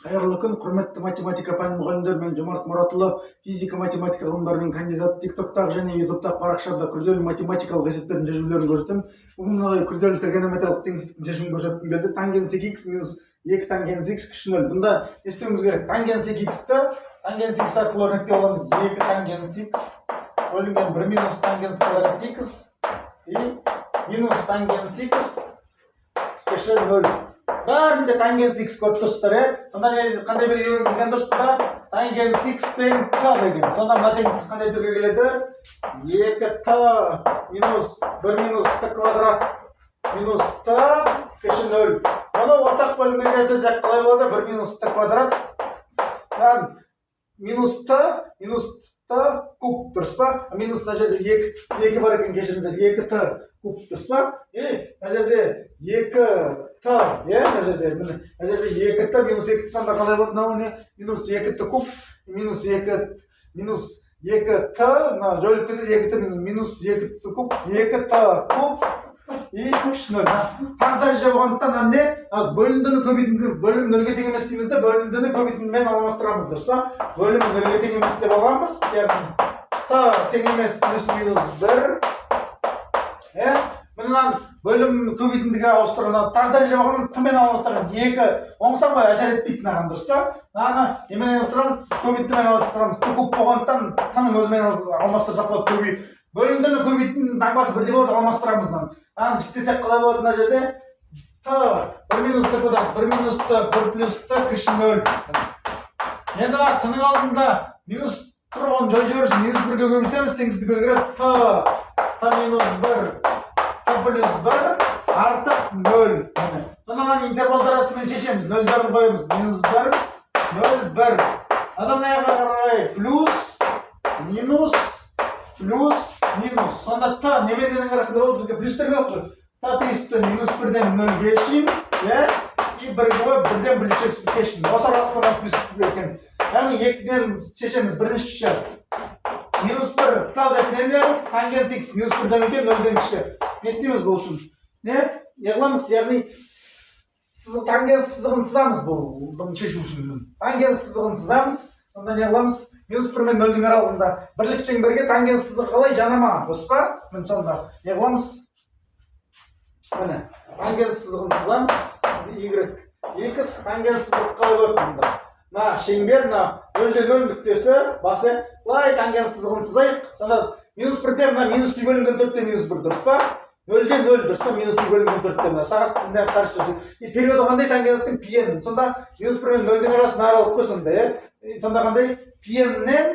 Қайырлы күн, құрметті математика пәні мұғалімдері, мен Жомарт Мұратұлы, физика-математика ғылымдарының кандидаты. TikTok'тағы және YouTube'тағы парақшамда күрделі математикалық есептердің шешулерін көрсетемін. Бүгін мынадай күрделі тригонометриялық теңсіздіктің шешуін көрсеткім келді. Тангенс x минус 2 тангенс x кіші 0. Бұнда не істеуіміз керек? Тангенс x-ті тангенс x арқылы өрнектеп аламыз. 2 тангенс x бөлінген 1 минус тангенс квадрат x и минус тангенс x кіші 0. Бәрінде тангенс x көп тұрсыздар, Сонда қандай белгілі енгізген дұрыс па? Тангенс x тең т деген. Сонда мына теңсіздік қандай түрге келеді? 2t минус 1 минус t квадрат минус t кіші 0. Оны ортақ бөлімге келтірсек қалай болады? 1 минус t квадрат минус t куб дұрыс па? Минус мына жерде 2 бар екен, кешіріңіздер, 2t куб дұрыс па? Мына жерде 2t, мына жерде 2t минус 2 санда қалай болады? Минус 2t куб минус 2t жойылып кетеді. 2t минус 2t куб 2t куб и кіші 0. Тағы дәреже болғандықтан бөлімдіні көбейтіндіні бөлім 0-ге тең емес дейміз де, бөлімдіні көбейтіндімен алмастырамыз дұрыс па? Бөлім 0-ге тең емес деп аламыз. Яғни t тең емес плюс минус 1. Мұнан бөлім көбейтіндіге ауыстырған, тағы дәреже болғанын t-мен алмастырған. 2 оңсам бай әсер етпейтін аған дұрыс па? Немен отырамыз? Көбейтіндімен алмастырамыз. t куб болғандықтан t-ның өзімен алмастырсақ болады көбейіп. Бөлімдіні көбейтінің таңбасы бірде болады, алмастырамыз. Жіктесек қалай болады мына жерде? t 1 минус t квадрат 1 минус t 1 плюс t кіші 0. Енді t-ның алдында минус тұрғын жой жіберсін, минус 1-ге көбейтеміз, теңсіздік өзгереді. t минус 1 t плюс 1 артық 0. Сонда интервалдар арасымен шешеміз. 0-дарын қойымыз. Минус 1 0 1. Мына жаққа қарай плюс минус минус. Сонда t немен ненің арасында болып бізге плюстер жоқ қой. t теңесті минус 1-ден 0-ге шейін, и 1-ден 1 шексіздікке шейін. Осы аралықтан плюс екен. Яғни 2-ден шешеміз. Бірінші шешем. Минус 1 t деп немде бұл? Тангенс x минус 1-ден үлкен, 0-ден кіші. Не істейміз бұл үшін? Яғыламыз, яғни тангенс сызығын сызамыз бұл шешу үшін. Тангенс сызығын сызамыз. Сонда не қыламыз? Минус 1 мен 0-дің аралығында бірлік шеңберге тангенс сызығы қалай? Жанама, дұрыс па? Сонда не қыламыз? Тангенс сызығын сызамыз. y x тангенс сызығы қалай болып мұнда? Шеңбер 0-ден 0 нүктесі басы лай тангенс сызығын сызайық. Сонда минус 1-де минус пи бөлінген 4-те минус 1 дұрыс па? 0-ден 0 дұрыс па? Минус пи бөлінген 4-те сағат тілінде қарсы жүрсек. Периоды қандай тангенстің пи-н? Сонда минус 1 мен 0-дің арасын аралық қой сонда. Сонда қандай? Пи-ннен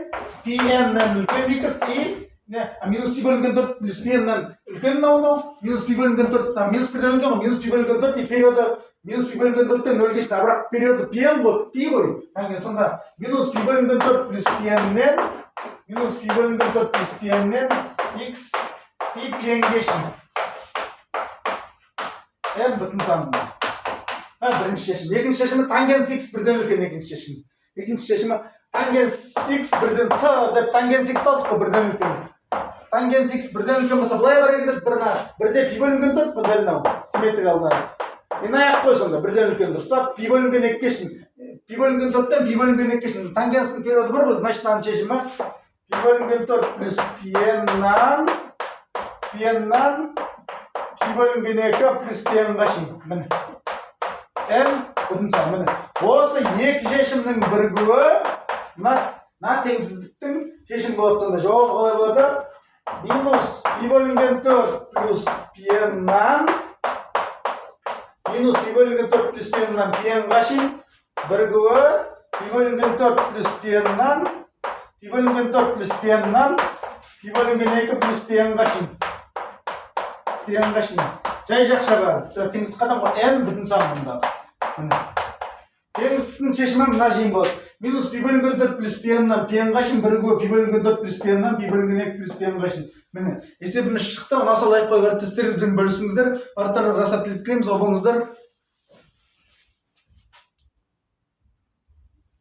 үлкен x и минус пи бөлінген 4 плюс пи-ннен үлкен мынау, минус пи бөлінген 4, минус 1-ден үлкен, минус пи бөлінген 4 и периоды минус пи бөлінген 4-тен 0-ге шейін, бірақ периоды пи-н ғой, пи ғой. Сонда минус пи бөлінген 4 плюс пи-ннен минус пи бөлінген 4 плюс пи-ннен x и пи-нге шейін. Бүтін санында. Бірінші шешім. Екінші шешімі тангенс x 1-ден үлкен екінші шешім. Екінші шешімі тангенс x 1-ден t деп тангенс x алдық қой 1-ден үлкен. Тангенс x 1-ден үлкен болса, бұлай бар кетеді 1-де пи бөлінген 4 бұл дәл мынау симметриялы. Аяқ қой сонда 1-ден үлкен дұрыс па? Пи бөлінген 2-ге шейін. Пи бөлінген 4-тен пи бөлінген 2-ге шейін. Тангенстің периоды бар ғой, значит мынаның шешімі пи бөлінген 4 плюс пи-ннан пи бөлінген 2 плюс пи-нға шейін. Бүтін сан. Осы екі шешімнің бірігуі мына теңсіздіктің шешімі болады. Сонда жауабы қалай болады? Минус пи бөлінген 4 плюс пи-ннан минус пи бөлінген 4 плюс пи-ннан пи-нға шейін бірігуі пи бөлінген 4 плюс пи-ннан пи бөлінген 4 плюс пи-ннан пи бөлінген 2 плюс пи-нға шейін. Жай жақша бар. Теңсіздік қадам ғой. n бүтін сан мұндағы. Теңсіздіктің шешімі мына жейін болады. Минус пи бөлінген 4 плюс пи-ннан пи-нға шейін бірігуі пи бөлінген 4 плюс пи-ннан пи бөлінген 2 плюс пи-нға шейін. Есебіміз шықты. Ұнаса лайк қойып, әріптестеріңізбен бөлісіңіздер. Барлықтарыңызға сәттілік тілейміз. Сау болыңыздар.